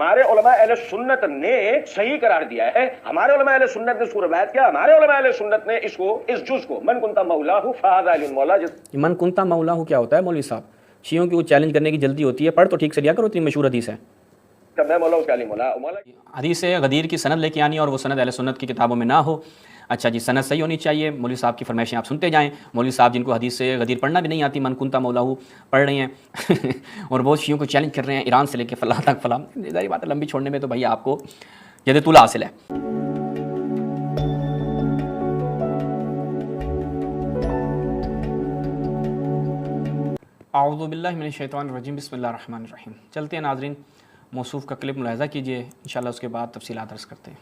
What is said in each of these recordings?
ہمارے علماء اہل سنت نے صحیح قرار دیا ہے. ہمارے علماء اہل سنت نے اس کو روایت کیا. ہمارے علماء اہل سنت نے اس جز کو من کنتا مولاہ فہذا علی مولا. من کنتا مولاہ کیا ہوتا ہے مولوی صاحب؟ شیعوں کی وہ چیلنج کرنے کی جلدی ہوتی ہے، پڑھ تو ٹھیک سے لیا کرو، اتنی مشہور حدیث ہے. میں مولا اس کا علی مولا. حدیث غدیر کی سند لے کے آنی اور وہ سند اہل سنت کی کتابوں میں نہ ہو. اچھا جی، سند صحیح ہونی چاہیے. مولوی صاحب کی فرمائشیں آپ سنتے جائیں. مولوی صاحب جن کو حدیث سے غدیر پڑھنا بھی نہیں آتی، من کنتا مولاہ پڑھ رہے ہیں اور بہت شیعوں کو چیلنج کر رہے ہیں، ایران سے لے کے فلاں تک فلاں. ظاہر بات ہے لمبی چھوڑنے میں تو بھائی آپ کو ید طول حاصل ہے. اعوذ باللہ من الشیطان الرجیم، بسم اللہ الرحمن الرحیم. چلتے ہیں ناظرین، موصوف کا کلپ ملاحظہ کیجئے، انشاءاللہ اس کے بعد تفصیلات عرض کرتے ہیں.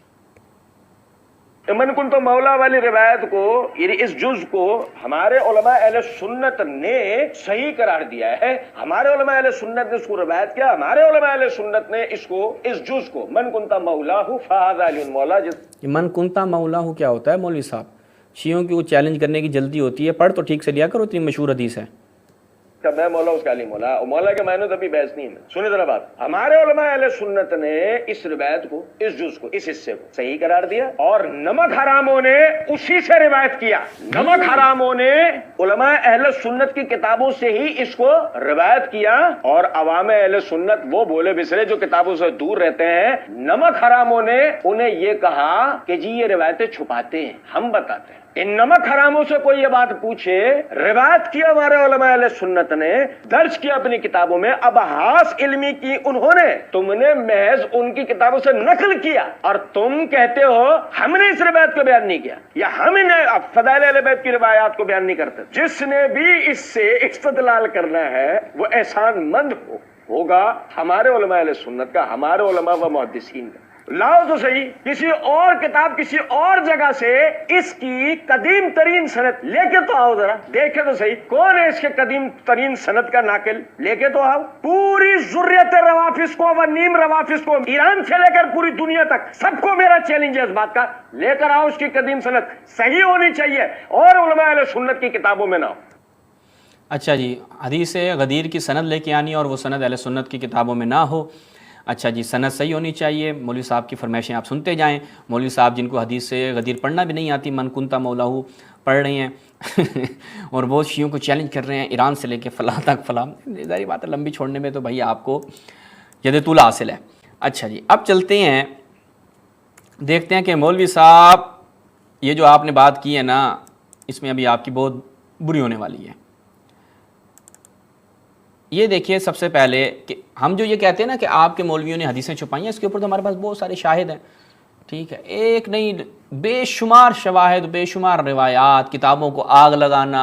من کنت مولا والی روایت کو، یعنی اس جز کو ہمارے علماء اہل سنت نے صحیح قرار دیا ہے. ہمارے علماء اہل سنت نے اس کو روایت کیا. ہمارے علماء اہل سنت نے اس جز کو من کنت مولاہ فہذا علی مولا. من کنتا مولاہ کیا ہوتا ہے مولوی صاحب؟ شیعوں کی وہ چیلنج کرنے کی جلدی ہوتی ہے، پڑھ تو ٹھیک سے لیا کرو، اتنی مشہور حدیث ہے. میں مولا اس کا علی مولا. مولا کے معنی تو ابھی بحث نہیں ہے. سنیں ذرا بات. ہمارے علماء اہل سنت نے اس روایت کو، اس جز کو، اس حصے کو صحیح قرار دیا اور نمک حراموں نے اسی سے روایت کیا. نمک حراموں نے علماء اہل سنت کی کتابوں سے ہی اس کو روایت کیا اور عوام اہل سنت وہ بولے بسرے جو کتابوں سے دور رہتے ہیں، نمک حراموں نے انہیں یہ کہا کہ جی یہ روایتیں چھپاتے ہیں، ہم بتاتے ہیں. ان نمک حراموں سے کوئی یہ بات پوچھے، روایت کیا ہمارے علماء اہل سنت نے، درج کیا اپنی کتابوں میں، ابحاث علمی کی انہوں نے، تم نے محض ان کی کتابوں سے نقل کیا اور تم کہتے ہو ہم نے اس روایت کو بیان نہیں کیا یا ہم نے فضائل اہل بیت کی روایات کو بیان نہیں کرتے. جس نے بھی اس سے استدلال کرنا ہے وہ احسان مند ہوگا ہمارے علماء اہل سنت کا، ہمارے علماء و محدثین کا. لاؤ تو صحیح کسی اور کتاب کسی اور جگہ سے اس کی قدیم ترین سند لے کے تو آؤ، ذرا دیکھے تو صحیح کون ہے اس کے قدیم ترین سند کا ناقل. لے کے تو آؤ. پوری ذریت روافظ کو و نیم روافظ کو، ایران سے لے کر پوری دنیا تک سب کو میرا چیلنج ہے اس بات کا، لے کر آؤ اس کی قدیم سند. صحیح ہونی چاہیے اور علماء اہل سنت کی کتابوں میں نہ ہو. اچھا جی، حدیث غدیر کی سند لے کے آنی اور وہ سند اہل سنت کی کتابوں میں نہ ہو. اچھا جی، سند صحیح ہونی چاہیے. مولوی صاحب کی فرمائشیں آپ سنتے جائیں. مولوی صاحب جن کو حدیث سے غدیر پڑھنا بھی نہیں آتی، من کنتا مولاہ پڑھ رہے ہیں اور بہت شیعوں کو چیلنج کر رہے ہیں، ایران سے لے کے فلاں تک فلاں. ظاہر بات ہے لمبی چھوڑنے میں تو بھائی آپ کو ید طول حاصل ہے. اچھا جی، اب چلتے ہیں، دیکھتے ہیں کہ مولوی صاحب یہ جو آپ نے بات کی ہے نا، اس میں ابھی آپ کی بہت بری ہونے والی ہے. یہ دیکھیے سب سے پہلے کہ ہم جو یہ کہتے ہیں نا کہ آپ کے مولویوں نے حدیثیں چھپائی ہیں، اس کے اوپر تو ہمارے پاس بہت سارے شاہد ہیں. ٹھیک ہے، ایک نہیں بے شمار شواہد، بے شمار روایات، کتابوں کو آگ لگانا،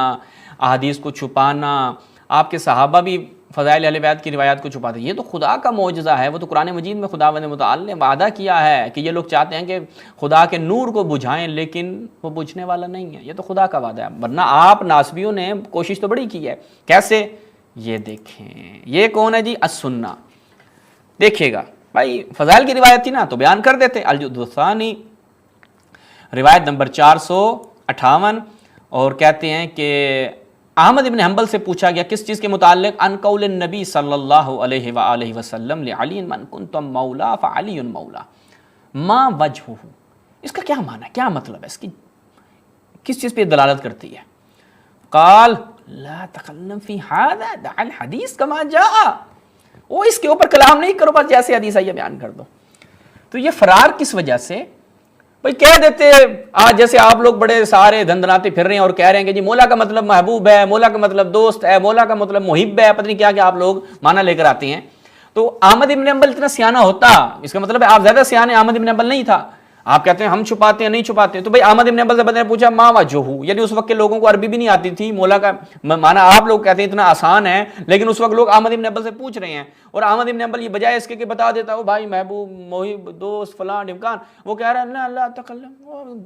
احادیث کو چھپانا. آپ کے صحابہ بھی فضائل اہل بیت کی روایات کو چھپاتے ہیں. یہ تو خدا کا معجزہ ہے. وہ تو قرآن مجید میں خداوند متعال نے وعدہ کیا ہے کہ یہ لوگ چاہتے ہیں کہ خدا کے نور کو بجھائیں لیکن وہ بجھنے والا نہیں ہے. یہ تو خدا کا وعدہ ہے. ورنہ آپ ناسبیوں نے کوشش تو بڑی کی ہے. کیسے؟ یہ دیکھیں، یہ کون ہے جی؟ السنہ. دیکھیے گا بھائی، فضائل کی روایت تھی نا تو بیان کر دیتے. الجزء الثانی روایت نمبر 458، اور کہتے ہیں کہ احمد ابن حنبل سے پوچھا گیا کس چیز کے متعلق؟ ان قول النبی صلی اللہ علیہ وآلہ وسلم لعلی من کنتم مولا فعلی مولا ما وجہہ. اس کا کیا معنی ہے، کیا مطلب ہے اس کی، کس چیز پہ دلالت کرتی ہے؟ قال لا تکلم فی ھذا، دع الحدیث کما جاء. وہ اس کے اوپر کلام نہیں کرو، بس جیسے حدیث آئی بیان کر دو. تو یہ فرار کس وجہ سے؟ بھائی کہہ دیتے آج جیسے آپ لوگ بڑے سارے دندناتے پھر رہے ہیں اور کہہ رہے ہیں کہ جی مولا کا مطلب محبوب ہے، مولا کا مطلب دوست ہے، مولا کا مطلب محب ہے، پتہ نہیں کیا کہ آپ لوگ معنی لے کر آتے ہیں. تو احمد ابن حنبل اتنا سیانہ ہوتا، اس کا مطلب ہے آپ زیادہ سیانے احمد ابن حنبل نہیں تھا. آپ کہتے ہیں ہم چھپاتے ہیں، نہیں چھپاتے. تو بھائی احمد ابن حنبل سے بندے نے پوچھا ما وجہہ، یعنی اس وقت کے لوگوں کو عربی بھی نہیں آتی تھی. مولا کا معنی آپ لوگ کہتے ہیں اتنا آسان ہے، لیکن اس وقت لوگ احمد ابن حنبل سے پوچھ رہے ہیں. اور احمد ابن حنبل یہ بجائے اس کے کہ بتا دیتا ہو بھائی محبوب محب دوست فلاں ڈمکان، وہ کہہ رہا ہے لا لا تکلم،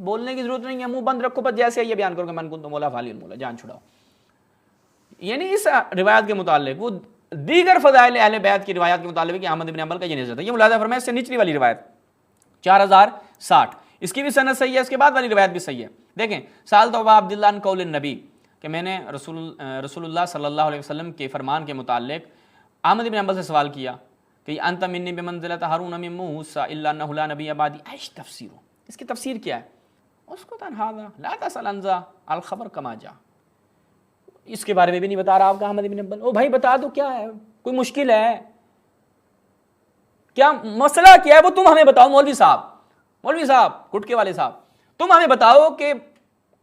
بولنے کی ضرورت نہیں ہے، منہ بند رکھو، بس جیسے یہ بیان کرو کہ من کنت مولا فعلی مولا، جان چھڑاؤ. یعنی اس روایت کے متعلق وہ دیگر فضائل اہل بیت کی روایات کے متعلق کہ احمد ابن حنبل کا یہ نظر تھا. یہ ملاحظہ فرمائیں، اس سے نچلی والی روایت 4060 اس کی بھی سند صحیح ہے، اس کے بعد والی روایت بھی صحیح ہے. دیکھیں سالت ابا عبداللہ عن قول النبی، کہ میں نے رسول اللہ صلی اللہ علیہ وسلم کے فرمان کے متعلق احمد ابن حنبل سے سوال کیا کہ انت منی بمنزلۃ ہارون من موسیٰ الا انہ لا نبی بعدی، ایش تفسیر، اس کی تفسیر کیا ہے؟ اس کو تنہاذا لا تسأل عن ذا الخبر کما جاء، اس کے بارے میں بھی نہیں بتا رہا آپ کا احمد بن حنبل۔ او بھائی بتا دو کیا ہے، کوئی مشکل ہے کیا؟ مسئلہ کیا ہے وہ تم ہمیں بتاؤ مولوی صاحب گٹکے والے صاحب، تم ہمیں بتاؤ کہ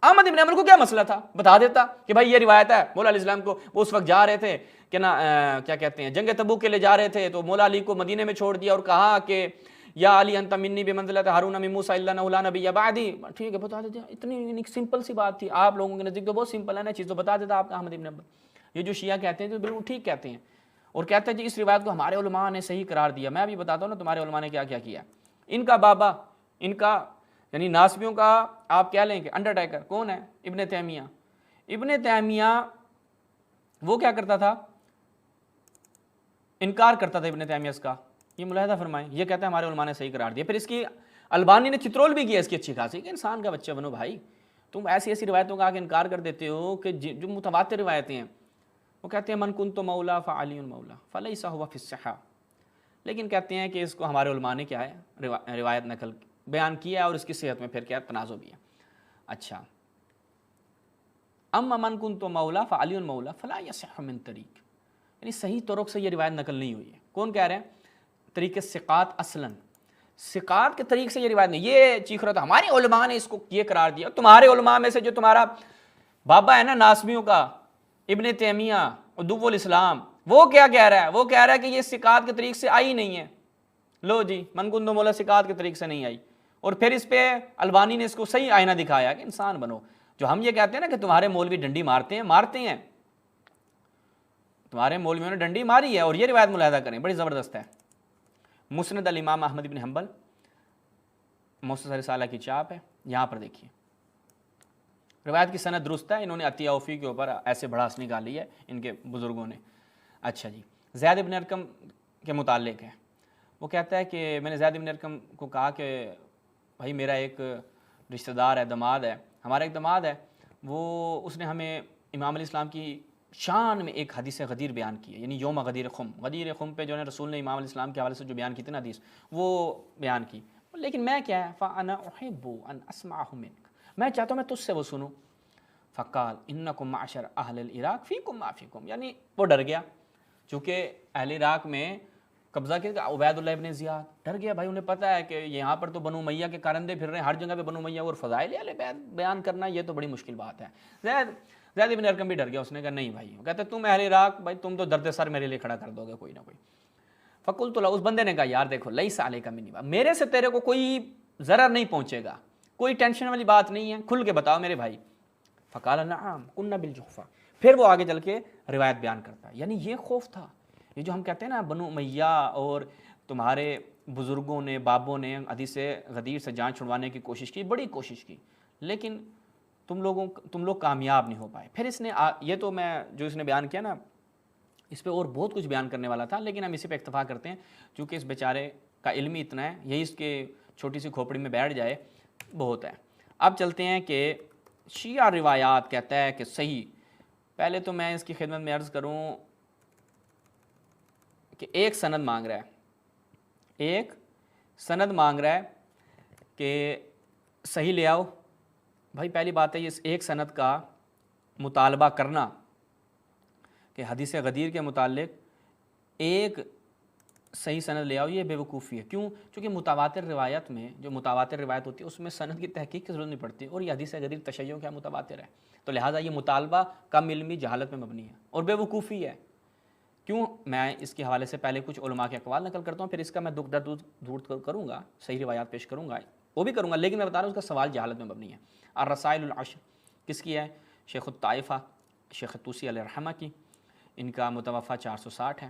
احمد بن حنبل کو کیا مسئلہ تھا، بتا دیتا کہ بھائی یہ روایت ہے مولا علیہ السلام کو وہ اس وقت جا رہے تھے کہ نا کیا کہتے ہیں جنگ تبوک کے لیے جا رہے تھے، تو مولا علی کو مدینے میں چھوڑ دیا اور کہا کہ یا علی انت منی بمنزلۃ ہارون من موسیٰ الا انہ لا نبی بعدی، ٹھیک ہے بتا دیتے۔ اتنی سمپل سی بات تھی، آپ لوگوں کے نزدیک تو بہت سمپل ہے نا چیز، تو بتا دیتا آپ کا احمد بن حنبل۔ یہ جو شیعہ کہتے ہیں تو بالکل ٹھیک کہتے ہیں، اور کہتے ہیں جی اس روایت کو ہمارے علماء نے صحیح قرار دیا۔ میں ابھی بتاتا ہوں نا تمہارے علماء نے کیا کیا کیا۔ ان کا بابا، ان کا یعنی ناسبیوں کا آپ کیا لیں کہ انڈرٹیکر کون ہے؟ ابن تیمیہ۔ ابن تیمیہ وہ کیا کرتا تھا؟ انکار کرتا تھا ابن تیمیہ اس کا، یہ ملاحظہ فرمائیں، یہ کہتا ہے ہمارے علماء نے صحیح قرار دیا۔ پھر اس کی البانی نے چترول بھی کیا اس کی اچھی خاصی کہ انسان کا بچہ بنو بھائی، تم ایسی ایسی روایتوں کا آگے انکار کر دیتے ہو کہ جو متواتر روایتیں ہیں، وہ کہتے ہیں من کنت مولا فعلی مولا فلیس ہوا فی الصحہ، لیکن کہتے ہیں کہ اس کو ہمارے علماء نے کیا ہے روایت نقل بیان کیا ہے، اور اس کی صحت میں پھر کیا تنازع بھی ہے۔ اچھا، اما من کنت مولا فعلی مولا فلا یصح من طریق، یعنی صحیح طرق سے یہ روایت نقل نہیں ہوئی ہے۔ کون کہہ رہے ہیں؟ طریق ثقات، اصلاً ثقات کے طریق سے یہ روایت نہیں، یہ چیخ رہا تھا ہمارے علماء نے اس کو یہ قرار دیا۔ تمہارے علماء میں سے جو تمہارا بابا ہے نا ناسمیوں کا ابن تیمیہ عدو الاسلام، وہ کیا کہہ رہا ہے؟ وہ کہہ رہا ہے کہ یہ ثقات کے طریق سے آئی نہیں ہے۔ لو جی من کنت مولا ثقات کے طریق سے نہیں آئی، اور پھر اس پہ البانی نے اس کو صحیح آئینہ دکھایا کہ انسان بنو۔ جو ہم یہ کہتے ہیں نا کہ تمہارے مولوی ڈنڈی مارتے ہیں، تمہارے مولویوں نے ڈنڈی ماری ہے، اور یہ روایت ملاحظہ کریں بڑی زبردست ہے۔ مسند الامام احمد بن حنبل، مختصر رسالہ کی چاپ ہے، یہاں پر دیکھیے روایت کی سند درست ہے، انہوں نے عطیہ اوفی کے اوپر ایسے بڑھاس نکالی ہے ان کے بزرگوں نے۔ اچھا جی، زید بن ارقم کے متعلق ہے، وہ کہتا ہے کہ میں نے زید بن ارقم کو کہا کہ بھائی میرا ایک رشتہ دار ہے، دماد ہے، ہمارا ایک دماد ہے، وہ اس نے ہمیں امام علیہ السلام کی شان میں ایک حدیث غدیر بیان کی ہے، یعنی یوم غدیر خم پہ جو ہے رسول نے امام علیہ السلام کے حوالے سے جو بیان کی تھی نا حدیث، وہ بیان کی، لیکن میں کیا ہے فانا احب ان اسمعہ منک، میں چاہتا ہوں میں تجھ سے وہ سنوں۔ فقال انکم معشر اہل العراق فیکم ما فیکم، یعنی وہ ڈر گیا، چونکہ اہل عراق میں قبضہ کیا عبید اللہ ابن زیاد، ڈر گیا بھائی، انہیں پتہ ہے کہ یہاں پر تو بنو امیہ کے کارندے پھر رہے ہیں، ہر جگہ پہ بنو امیہ اور فضائل اہل بیت بیان کرنا یہ تو بڑی مشکل بات ہے۔ زید بن ارقم بھی ڈر گیا، اس نے کہا نہیں بھائی، وہ کہتے تم اہل عراق بھائی تم تو درد سر میرے لیے کھڑا کر دو گے کوئی نہ کوئی۔ فقلت له، اس بندے نے کہا یار دیکھو لیس علیک منی، میرے سے تیرے کو کوئی ضرر نہیں پہنچے گا، کوئی ٹینشن والی بات نہیں ہے، کھل کے بتاؤ میرے بھائی۔ فقال نعم کنا بالجحفہ، پھر وہ آگے چل کے روایت بیان کرتا ہے، یعنی یہ خوف تھا، یہ جو ہم کہتے ہیں نا بنو امیہ اور تمہارے بزرگوں نے بابوں نے حدیث غدیر سے جان چھڑوانے کی کوشش کی، بڑی کوشش کی، لیکن تم لوگ کامیاب نہیں ہو پائے۔ پھر اس نے یہ تو میں جو اس نے بیان کیا نا اس پہ اور بہت کچھ بیان کرنے والا تھا، لیکن ہم اسی پہ اکتفا کرتے ہیں چونکہ اس بیچارے کا علم ہی اتنا ہے، یہی اس کے چھوٹی سی کھوپڑی میں بیٹھ جائے بہت ہے۔ اب چلتے ہیں کہ شیعہ روایات کہتا ہے کہ صحیح، پہلے تو میں اس کی خدمت میں عرض کروں کہ ایک سند مانگ رہا ہے کہ صحیح لے آؤ۔ بھائی پہلی بات ہے یہ ایک سند کا مطالبہ کرنا کہ حدیث غدیر کے متعلق ایک صحیح سند لے آؤ، یہ بے وقوفی ہے۔ کیوں؟ چونکہ متواتر روایت میں جو متواتر روایت ہوتی ہے اس میں سند کی تحقیق کی ضرورت نہیں پڑتی، اور یہ حدیث غدیر تشیع کیا متواتر ہے، تو لہٰذا یہ مطالبہ کم علمی جہالت میں مبنی ہے اور بے وقوفی ہے۔ کیوں؟ میں اس کے حوالے سے پہلے کچھ علماء کے اقوال نقل کرتا ہوں، پھر اس کا میں دکھ درد دور کروں گا، صحیح روایات پیش کروں گا، وہ بھی کروں گا، لیکن میں بتا رہا ہوں اس کا سوال جہالت میں مبنی ہے۔ الرسائل العشر کس کی ہے؟ شیخ الطائفہ شیخ طوسی علیہ الرحمہ کی، ان کا متوفہ 460 ہے۔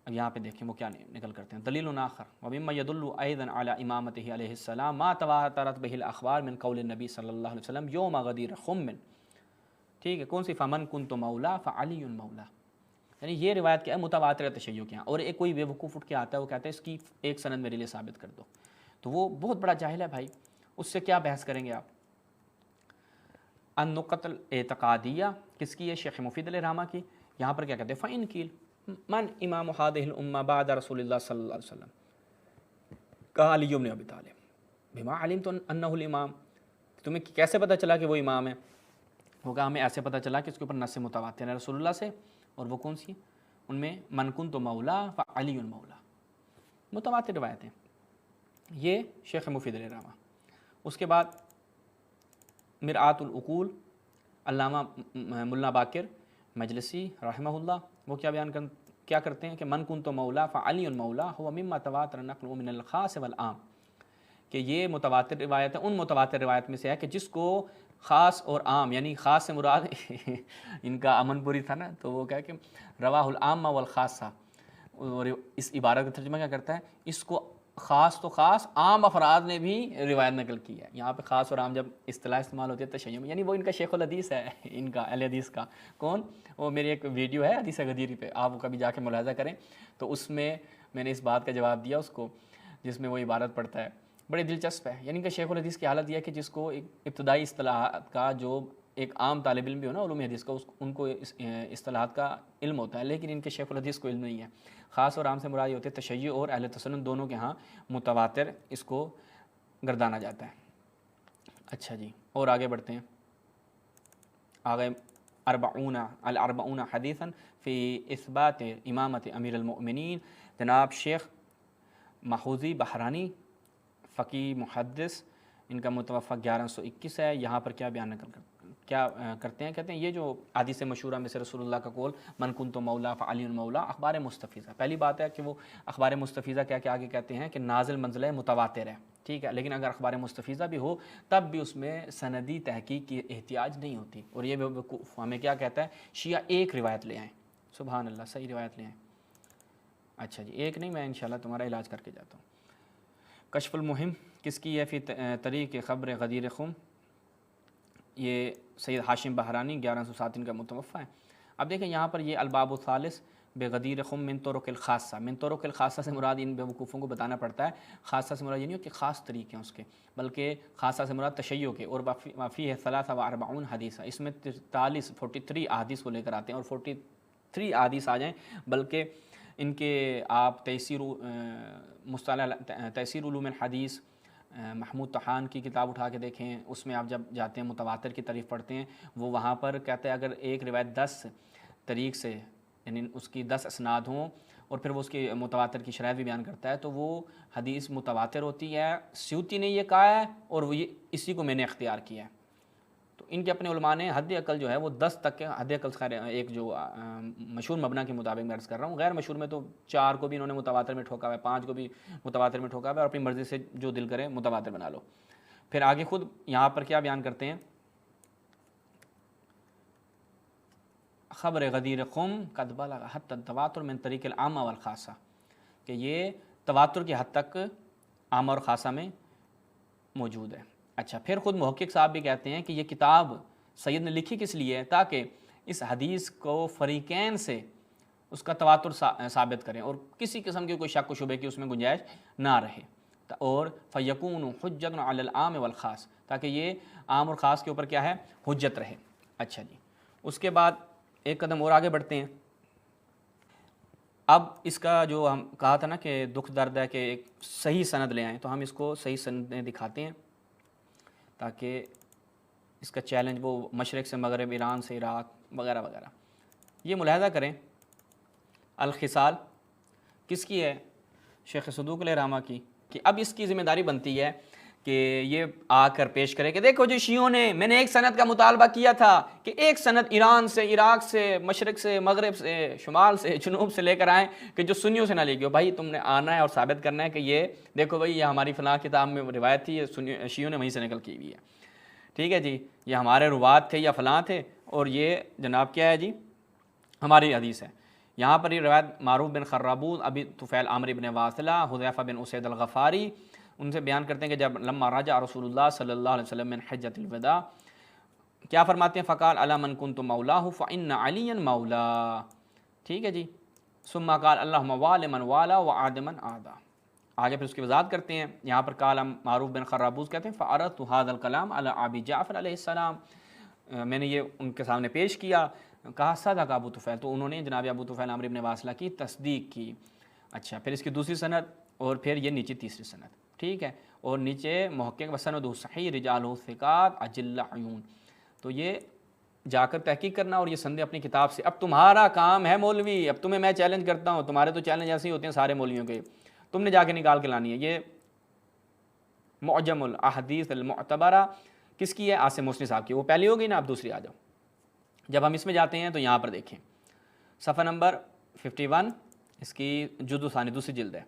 اب یہاں پہ دیکھیں وہ کیا نکل کرتے ہیں۔ دلیل آخر ومما يدل ايضا على امامته علیہ السلام ما تواترت به الاخبار من قول النبی صلی اللہ علیہ وسلم یوم غدیر خم، ٹھیک ہے، کون سی؟ فمن كنت مولا فعلی مولا، یعنی یہ روایت کیا ہے متواتر تشیع کے ہیں، اور ایک کوئی بے وقوف اٹھ کے آتا ہے وہ کہتا ہے اس کی ایک سند میرے لیے ثابت کر دو، تو وہ بہت بڑا جاہل ہے بھائی، اس سے کیا بحث کریں گے آپ۔ النقط الاعتقادیہ کس کی ہے؟ شیخ مفید علیہ الرحمہ کی، یہاں پر کیا کہتے ہیں فَإِن قِیل من امام هذه الامه بعد رسول اللہ صلی اللہ علیہ وسلم؟ کہا علی بن ابی طالب۔ بما علمت انه الامام، تمہیں کیسے پتہ چلا کہ وہ امام ہے؟ وہ کہا ہمیں ایسے پتہ چلا کہ اس کے اوپر نص متواتر ہے رسول اللہ سے، اور وہ کون سی ہیں؟ ان میں من کنت مولا فعلی مولا، متواتر روایتیں۔ یہ شیخ مفید علیہ رحمہ۔ اس کے بعد مرآت العقول، علامہ مولانا باقر مجلسی رحمہ اللہ، وہ کیا کرتے ہیں کہ من کنت مولا فعلی مولا هو مما تواتر نقل من الخاص والعام، کہ یہ متواتر روایت ہے، ان متواتر روایت میں سے ہے کہ جس کو خاص اور عام، یعنی خاص سے مراد ان کا امن پوری تھا نا، تو وہ کہا کہ رواہ العامہ والخاصہ، اور اس عبارت کا ترجمہ کیا کرتا ہے؟ اس کو خاص تو خاص، عام افراد نے بھی روایت نقل کی ہے۔ یہاں پہ خاص اور عام جب اصطلاح استعمال ہوتی ہے تشیع میں، یعنی وہ ان کا شیخ الحدیث ہے، ان کا اہل حدیث کا۔ کون؟ وہ میری ایک ویڈیو ہے حدیث غدیری پہ، آپ وہ کبھی جا کے ملاحظہ کریں، تو اس میں میں نے اس بات کا جواب دیا اس کو، جس میں وہ عبارت پڑھتا ہے، بڑی دلچسپ ہے۔ یعنی کہ شیخ الحدیث کی حالت یہ ہے کہ جس کو ایک ابتدائی اصطلاحات کا، جو ایک عام طالب علم بھی ہو نا علوم حدیث کا، ان کو اصطلاحات کا علم ہوتا ہے، لیکن ان کے شیخ الحدیث کو علم نہیں ہے۔ خاص اور عام سے مراد یہ ہوتے ہیں تشیع اور اہل تسنن دونوں کے ہاں متواتر اس کو گردانا جاتا ہے۔ اچھا جی، اور آگے بڑھتے ہیں۔ آگے الاربعون حدیثا فی اثبات امامت امیر المؤمنین، جناب شیخ محوذی بحرانی، فقی محدث، ان کا متوفہ 1121 ہے۔ یہاں پر کیا بیان کرتے ہیں؟ کہتے ہیں یہ جو حدیث مشہورہ میں سے رسول اللہ کا قول من کنت مولا فعلی مولا، اخبار مستفیضہ، پہلی بات ہے کہ وہ اخبار مستفیضہ کیا کہ آگے کہتے ہیں کہ نازل منزلہ متواتر ہے، ٹھیک ہے، لیکن اگر اخبار مستفیضہ بھی ہو تب بھی اس میں سندی تحقیق کی احتیاج نہیں ہوتی، اور یہ ہمیں کیا کہتا ہے؟ شیعہ ایک روایت لے آئیں، سبحان اللہ، صحیح روایت لے آئیں۔ اچھا جی، ایک نہیں، میں انشاءاللہ تمہارا علاج کر کے جاتا ہوں۔ کشف المہم کس کی ہے؟ فی طریق خبر غدیر خم، یہ سید ہاشم بحرانی 1107 کا متوفہ ہے۔ اب دیکھیں یہاں پر یہ الباب الثالث بغدیر خم من طرق الخاصہ، من طرق الخاصہ سے مراد ان بیوقوفوں کو بتانا پڑتا ہے، خاصہ سے مراد یہ نہیں ہو کہ خاص طریقے ہیں اس کے، بلکہ خاصہ سے مراد تشیع کے، اور وفی ہے 43 حدیث، اس میں 43 احادیث کو لے کر آتے ہیں، اور 43 احادیث آ جائیں، بلکہ ان کے آپ تیسیر علوم الحدیث محمود طحان کی کتاب اٹھا کے دیکھیں، اس میں آپ جب جاتے ہیں متواتر کی تعریف پڑھتے ہیں، وہ وہاں پر کہتے ہیں اگر ایک روایت 10 طریق سے، یعنی اس کی 10 اسناد ہوں، اور پھر وہ اس کی متواتر کی شرائط بھی بیان کرتا ہے، تو وہ حدیث متواتر ہوتی ہے۔ سیوطی نے یہ کہا ہے، اور وہ اسی کو میں نے اختیار کیا ہے۔ تو ان کے اپنے علماء نے حد عقل جو ہے وہ 10 تک کے، حد عقل خیر ایک جو مشہور مبنا کے مطابق میں عرض کر رہا ہوں، غیر مشہور میں تو 4 کو بھی انہوں نے متواتر میں ٹھوکا ہوا ہے، 5 کو بھی متواتر میں ٹھوکا ہوا ہے، اور اپنی مرضی سے جو دل کرے متواتر بنا لو۔ پھر آگے خود یہاں پر کیا بیان کرتے ہیں؟ خبر غدیر قم قد بلغ حتی التواتر من طریق العامہ والخاصہ، کہ یہ تواتر کی حد تک عامہ اور خاصہ میں موجود ہے۔ اچھا، پھر خود محقق صاحب بھی کہتے ہیں کہ یہ کتاب سید نے لکھی کس لیے ہے؟ تاکہ اس حدیث کو فریقین سے اس کا تواتر ثابت کریں، اور کسی قسم کی کوئی شک و شبہ کی اس میں گنجائش نہ رہے، اور فیکون حجت علی العام والخاص، تاکہ یہ عام اور خاص کے اوپر کیا ہے؟ حجت رہے۔ اچھا جی، اس کے بعد ایک قدم اور آگے بڑھتے ہیں۔ اب اس کا جو ہم کہا تھا نا کہ دکھ درد ہے کہ ایک صحیح سند لے آئیں، تو ہم اس کو صحیح سندیں دکھاتے ہیں تاکہ اس کا چیلنج وہ مشرق سے مغرب، ایران سے عراق وغیرہ وغیرہ۔ یہ ملاحظہ کریں، الخصال کس کی ہے؟ شیخ صدوق علیہ رحمہ کی، کہ اب اس کی ذمہ داری بنتی ہے کہ یہ آ کر پیش کرے کہ دیکھو جو شیعوں نے، میں نے ایک سند کا مطالبہ کیا تھا کہ ایک سند ایران سے، عراق سے، مشرق سے، مغرب سے، شمال سے، جنوب سے لے کر آئیں، کہ جو سنیوں سے نہ لے گئے ہو۔ بھائی تم نے آنا ہے اور ثابت کرنا ہے کہ یہ دیکھو بھائی یہ ہماری فلاں کتاب میں روایت تھی، یہ شیعوں نے وہیں سے نقل کی ہوئی ہے، ٹھیک ہے جی، یہ ہمارے روات تھے یا فلاں تھے، اور یہ جناب کیا ہے جی؟ ہماری حدیث ہے۔ یہاں پر یہ روایت معروف بن خرابود، ابی طفیل عامر بن واصلہ، حذیفہ بن اسید الغفاری، ان سے بیان کرتے ہیں کہ جب لما رجع رسول اللہ صلی اللہ علیہ وسلم من حجۃ الوداع، کیا فرماتے ہیں؟ فقال الا من کنت مولاہ فان علیا مولا، ٹھیک ہے جی، ثم قال اللہم وال من والا وعاد من عادا۔ آگے پھر اس کی وضاحت کرتے ہیں، یہاں پر قال معروف بن خرابوز کہتے ہیں فعرضت هذا الكلام على ابی جعفر علیہ السلام، میں نے یہ ان کے سامنے پیش کیا کہا صدق ابو طفیل، تو انہوں نے جناب ابو طفیل عمرو بن واصلہ کی تصدیق کی۔ اچھا، پھر اس کی دوسری سند اور پھر یہ نیچے تیسری سند، ٹھیک ہے، اور نیچے محقق وسند صحیح رجال ثقات اجل عیون، تو یہ جا کر تحقیق کرنا اور یہ سندیں اپنی کتاب سے۔ اب تمہارا کام ہے مولوی، اب تمہیں میں چیلنج کرتا ہوں، تمہارے تو چیلنج ایسے ہی ہوتے ہیں سارے مولویوں کے، تم نے جا کے نکال کے لانی ہے۔ یہ معجم الاحادیث المعتبرہ کس کی ہے؟ عاصم محسنی صاحب کی، وہ پہلی ہوگی نا، اب دوسری آ جاؤ۔ جب ہم اس میں جاتے ہیں تو یہاں پر دیکھیں صفحہ نمبر 51، اس کی جزء ثانی دوسری جلد ہے،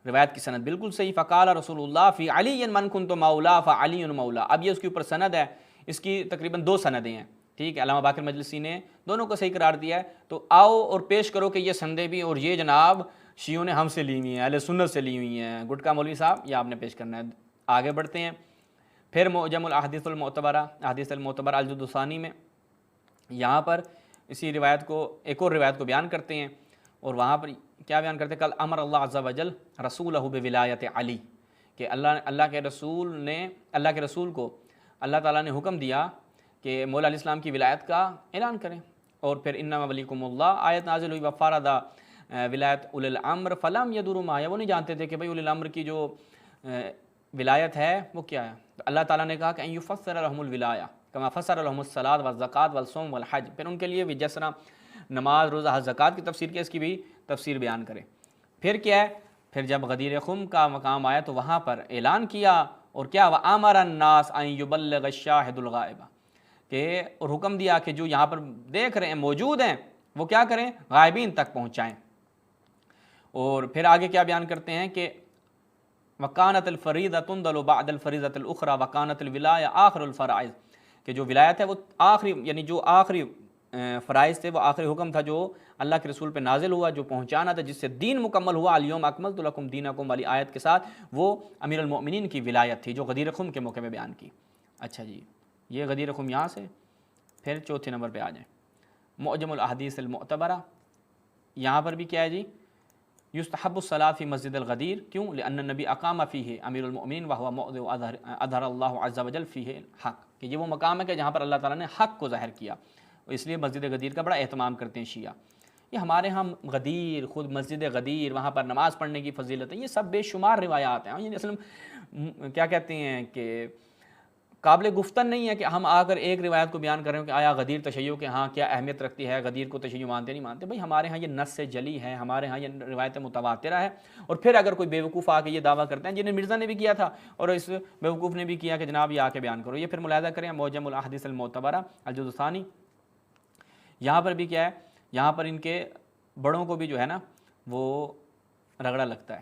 روایت کی سند بالکل صحیح۔ فقال رسول اللہ فی علی من کنت مولا فعلی مولا، اب یہ اس کے اوپر سند ہے، اس کی تقریباً 2 سندیں ہیں، ٹھیک ہے، علامہ باقر مجلسی نے دونوں کو صحیح قرار دیا ہے۔ تو آؤ اور پیش کرو کہ یہ سندیں بھی، اور یہ جناب شیعوں نے ہم سے لی ہوئی ہیں، اہل سنت سے لی ہوئی ہیں، گٹکا مولوی صاحب یہ آپ نے پیش کرنا ہے۔ آگے بڑھتے ہیں، پھر معجم الاحادیث المعتبرہ، احادیث المعتبرہ الجزء الثانی میں یہاں پر اسی روایت کو، ایک اور روایت کو بیان کرتے ہیں، اور وہاں پر کیا بیان کرتے ہیں؟ کل امر اللہ عز وجل رسولہ بولایت علی، کہ اللہ کے رسول کو اللہ تعالیٰ نے حکم دیا کہ مولا علیہ السلام کی ولایت کا اعلان کریں۔ اور پھر انما ولیکم اللہ آیت نازل ہوئی، وفارض ولایت اولی الامر فلم یدوروا معہ، وہ نہیں جانتے تھے کہ بھئی اولی الامر کی جو ولایت ہے وہ کیا ہے، تو اللہ تعالیٰ نے کہا کہ ان یفسر لهم الولایہ کما فسر لهم الصلاۃ والزکوٰۃ والصوم والحج، پھر ان کے لیے بھی جس طرح نماز، روزہ، حج، زکوٰۃ کی تفسیر کی، اس کی بھی تفسیر بیان کریں۔ پھر کیا ہے؟ پھر جب غدیر خم کا مقام آیا تو وہاں پر اعلان کیا، اور کیا وَأَمَرَ النَّاسَ أَن يُبَلِّغَ الشَّاهِدُ الْغَائِبَ، کہ اور حکم دیا کہ جو یہاں پر دیکھ رہے ہیں، موجود ہیں، وہ کیا کریں؟ غائبین تک پہنچائیں۔ اور پھر آگے کیا بیان کرتے ہیں کہ وَكَانَتِ الْفَرِيضَةُ تُنْزَلُ بَعْدَ الْفَرِيضَةِ الْأُخْرَى وَكَانَتِ الْوِلَایَةُ آخِرُ الْفَرَائِض، کہ جو ولایت ہے وہ آخری، یعنی جو آخری فرائض تھے، وہ آخری حکم تھا جو اللہ کے رسول پہ نازل ہوا، جو پہنچانا تھا، جس سے دین مکمل ہوا۔ الیوم اکملت لکم دینکم والی آیت کے ساتھ وہ امیر المؤمنین کی ولایت تھی جو غدیر خم کے موقع میں بیان کی۔ اچھا جی، یہ غدیر خم یہاں سے، پھر چوتھے نمبر پہ آ جائیں، معجم الاحادیث المعتبرہ، یہاں پر بھی کیا ہے جی؟ یستحب الصلاۃ فی مسجد الغدیر، کیوں؟ لأن النبی اقام فیہ امیر المؤمنین وہو موضع اظہر اللہ عز وجل فیہ الحق، کہ یہ وہ مقام ہے کہ جہاں پر اللہ تعالیٰ نے حق کو ظاہر کیا، اس لیے مسجد غدیر کا بڑا اہتمام کرتے ہیں شیعہ۔ یہ ہمارے ہم غدیر، خود مسجد غدیر، وہاں پر نماز پڑھنے کی فضیلت ہے، یہ سب بے شمار روایات ہیں، یہ اصل کیا کہتے ہیں کہ قابل گفتن نہیں ہے کہ ہم آ کر ایک روایت کو بیان کر رہے ہوں کہ آیا غدیر تشیع کے ہاں کیا اہمیت رکھتی ہے، غدیر کو تشیع مانتے نہیں مانتے۔ بھئی ہمارے ہاں یہ نص سے جلی ہے، ہمارے ہاں یہ روایت متواترہ ہے۔ اور پھر اگر کوئی بیوقوف آ کے یہ دعویٰ کرتے ہیں، جنہیں مرزا نے بھی کیا تھا اور اس بیوقوف نے بھی کیا کہ جناب یہ آ کے بیان کرو، یہ پھر ملاحظہ کریں معجم الاحادیث المعتبرہ الجزء الثانی، یہاں پر بھی کیا ہے؟ یہاں پر ان کے بڑوں کو بھی جو ہے نا وہ رگڑا لگتا ہے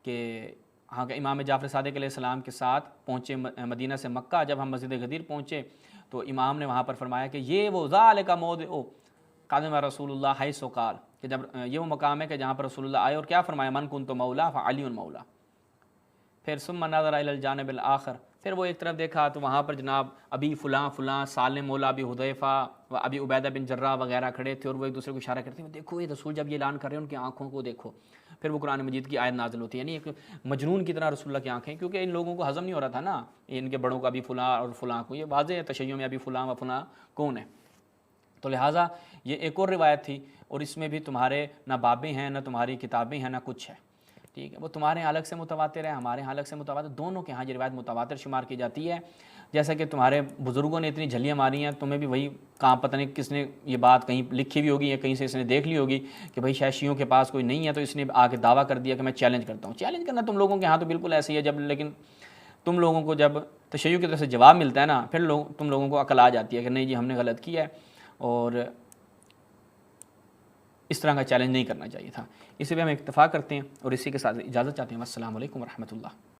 کہ ہاں کہ امام جعفر صادق علیہ السلام کے ساتھ پہنچے مدینہ سے مکہ، جب ہم مسجد غدیر پہنچے تو امام نے وہاں پر فرمایا کہ یہ وہ ذالک موضع قدم رسول اللہ حیث قال، کہ جب یہ وہ مقام ہے کہ جہاں پر رسول اللہ آئے اور کیا فرمایا؟ من کنت مولا فعلی مولا۔ پھر ثم نظر الی الجانب الاخر، پھر وہ ایک طرف دیکھا تو وہاں پر جناب ابھی فلاں فلاں سالم مولا ابی حذیفہ و ابی عبیدہ بن جراح وغیرہ کھڑے تھے، اور وہ ایک دوسرے کو اشارہ کرتے ہیں، دیکھو یہ رسول جب یہ اعلان کر رہے ہیں ان کی آنکھوں کو دیکھو۔ پھر وہ قرآن مجید کی آیت نازل ہوتی ہے، یعنی ایک مجنون کی طرح رسول اللہ کی آنکھیں، کیونکہ ان لوگوں کو ہضم نہیں ہو رہا تھا نا ان کے بڑوں کا ابھی فلاں اور فلاں کو، یہ واضح ہے تشیع میں ابھی فلاں و فلاں کون ہے۔ تو لہٰذا یہ ایک اور روایت تھی، اور اس میں بھی تمہارے نہ بابیں ہیں، نہ تمہاری کتابیں ہیں، نہ کچھ ہے، ٹھیک ہے۔ وہ تمہارے یہاں الگ سے متواتر ہے، ہمارے یہاں الگ سے متواتر، دونوں کے ہاں یہ روایت متواتر شمار کی جاتی ہے۔ جیسا کہ تمہارے بزرگوں نے اتنی جھلیاں ماری ہیں، تمہیں بھی وہی کہاں پتہ نہیں کس نے یہ بات کہیں لکھی بھی ہوگی یا کہیں سے اس نے دیکھ لی ہوگی کہ بھئی شاید شیعوں کے پاس کوئی نہیں ہے، تو اس نے آ کے دعویٰ کر دیا کہ میں چیلنج کرتا ہوں۔ چیلنج کرنا تم لوگوں کے ہاں تو بالکل ایسے ہی ہے، جب لیکن تم لوگوں کو جب تشیع کی طرف سے جواب ملتا ہے نا، پھر تم لوگوں کو عقل آ جاتی ہے کہ نہیں جی ہم نے غلط کیا ہے، اور اس طرح کا چیلنج نہیں کرنا چاہیے تھا۔ اسی پہ ہم اکتفا کرتے ہیں اور اسی کے ساتھ اجازت چاہتے ہیں۔ السلام علیکم ورحمۃ اللہ۔